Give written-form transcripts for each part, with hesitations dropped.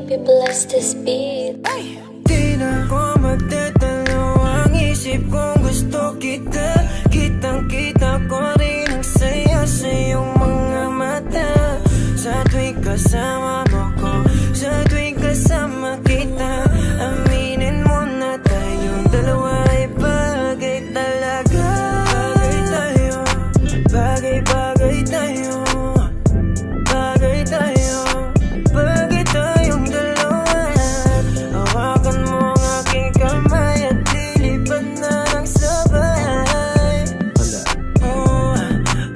baby, bless this beat. Di na ko magdadalo ang isip kong gusto kita. Kitang-kita ko rin ang saya sa iyong mga mata. Sa tuwing kasama mo ko, sa tuwing kasama kita, aminin mo na tayong dalawa ay bagay talaga. Bagay tayo, bagay-bagay tayo, bagay tayo, bagay tayong dalawa. Hawakan mo ang aking kamay at lilipad na ng sabay.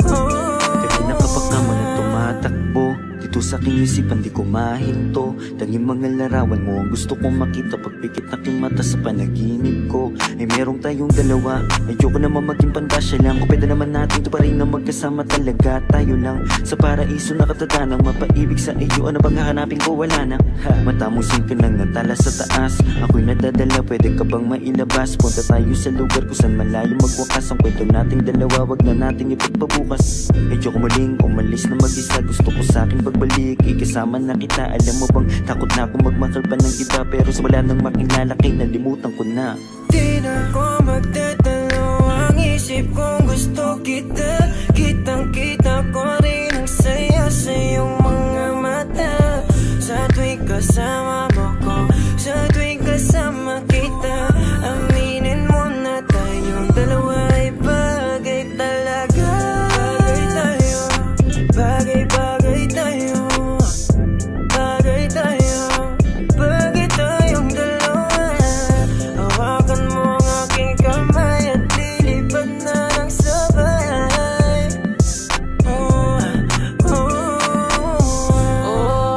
Kanina kapag ka mo na tumatakbo dito sa aking isipan di ko mahinto. Tanging mga larawan mo ang gusto kong makita. Pagpikit aking mata sa panaginip ko ay merong tayong dalawa. Ayoko naman maging pandasya lang. Kung pwede naman natin ito pa rin na magkasama talaga. Tayo lang sa paraiso nakatatanang mapaibig sa iyo. Ano bang hahanapin ko? Wala na. Mata mo singka lang natala sa taas. Ako'y nadadala, pwede ka bang mailabas? Punta tayo sa lugar kung saan malayo magwakas. Ang kwento nating dalawa, wag na nating ipagpabukas. Medyo ko muling umalis na mag-isa. Gusto ko sa akin pagbalik, ikasama na kita. Alam mo bang takot na akong magmahal pa ng iba. Pero sa wala nang makilalaki, nalimutan ko na. Di na ko magdadalo ang isip kong gusto kita. Kitang-kita ko rin ang saya sa iyong mga mata. Sa tuwing kasama mo ko, sa tuwing kasama kita, aminin mo na tayong dalawa ay bagay talaga. Bagay tayo, bagay-bagay tayo, bagay tayo, bagay tayong dalawa. Hawakan mo ang aking kamay at lilipad na ng sabay.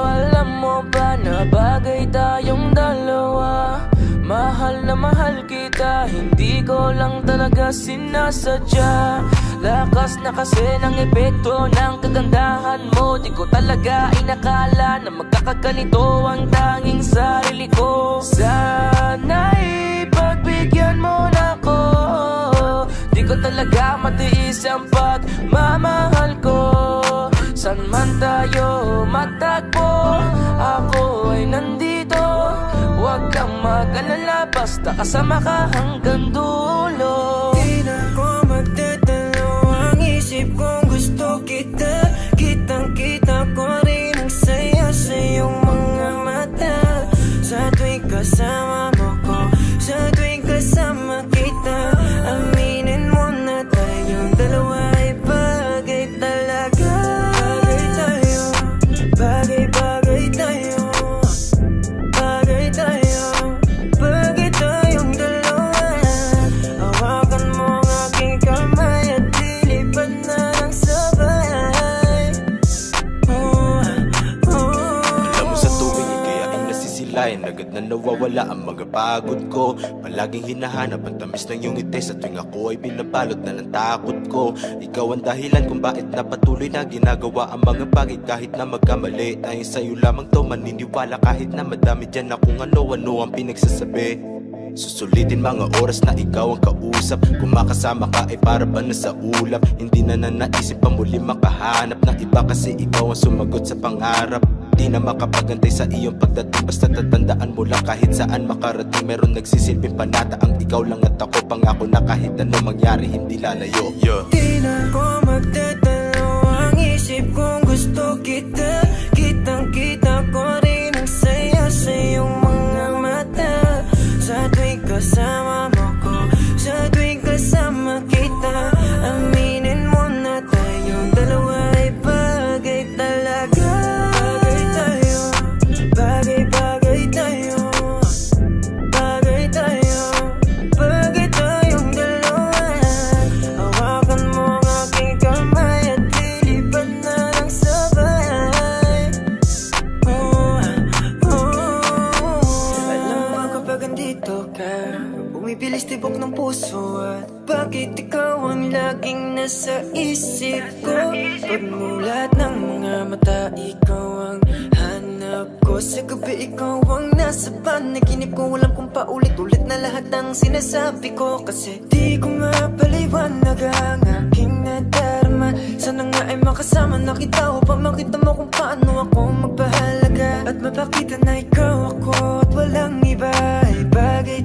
Alam mo ba na bagay tayong dalawa? Mahal na mahal kita, hindi ko lang talaga sinasadya. Lakas na kasi ng epekto ng kagandahan mo. Di ko talaga inakala na magkakaganito ang tanging sarili ko. Sana'y pagbigyan mo na ko. Di ko talaga matiis ang pagmamahal ko. San man tayo matagpo, ako ay nandito. Huwag kang mag-alala, basta kasama ka hanggang dulo. Di na ko magdadalo ang isip kong gusto kita. Kitang-kita ko rin ang saya sa iyong mga mata. Sa tuwing kasama mo ko, sa tuwing kasama kita, aminin mo na tayong dalawa ay bagay talaga. Bagay tayo, bagay-bagay tayo, bagay tayo, bagay tayong dalawa. Hawakan mo ang aking kamay at lilipad na ng sabay. Alam mo sa tuwing ikaya ay nasisilayan, agad na nawawala ang mga pagod ko. Palaging hinahanap ang tamis ng iyong ngiti. Sa tuwing ako ay binabalot na ng takot ko. Ikaw ang dahilan kung bakit na patuloy na ginagawa ang mga bagay. Kahit na magkamali, dahil sa'yo lamang to maniniwala. Kahit na madami dyan na kung ano-ano ang pinagsasabi. Susulitin mga oras na ikaw ang kausap. Kung makasama ka ay para ba na sa ulap. Hindi na naisip pa muli makahanap ng iba. Kasi ikaw ang sumagot sa pangarap. Di na makapagantay sa iyong pagdating. Basta tatandaan mo lang kahit saan makarating. Meron nagsisilbing panata ang ikaw lang at ako. Pangako na kahit ano mangyari hindi lalayo. Di na ko magdadalo ang isip kong gusto kita. Kitang-kita ko rin ang saya sa iyong mga mata. Sa tuwing kasama mo ko, sa tuwing kasama kita, aminin mo na tayong dalawa ay bagay talaga. Bagay tayo, bagay-bagay tayo, bagay tayo, bagay tayong dalawa. Hawakan mo ang aking kamay at lilipad na ng sabay. Alam mo kapag andito ka, bumibilis tibok ng puso. At bakit ikaw ang laging nasa isip ko? Pagmulat ng mga mata, ikaw ang hanap ko. Sa gabi ikaw ang nasa panaginip ko. Alam kong paulit-ulit na lahat ng sinasabi ko. Kasi di ko mapaliwanag ang aking nadarama. Sana nga ay makasama na kita upang makita mo kung paano ako magpahalaga. At mapakita na ikaw ako at walang iba ay bagay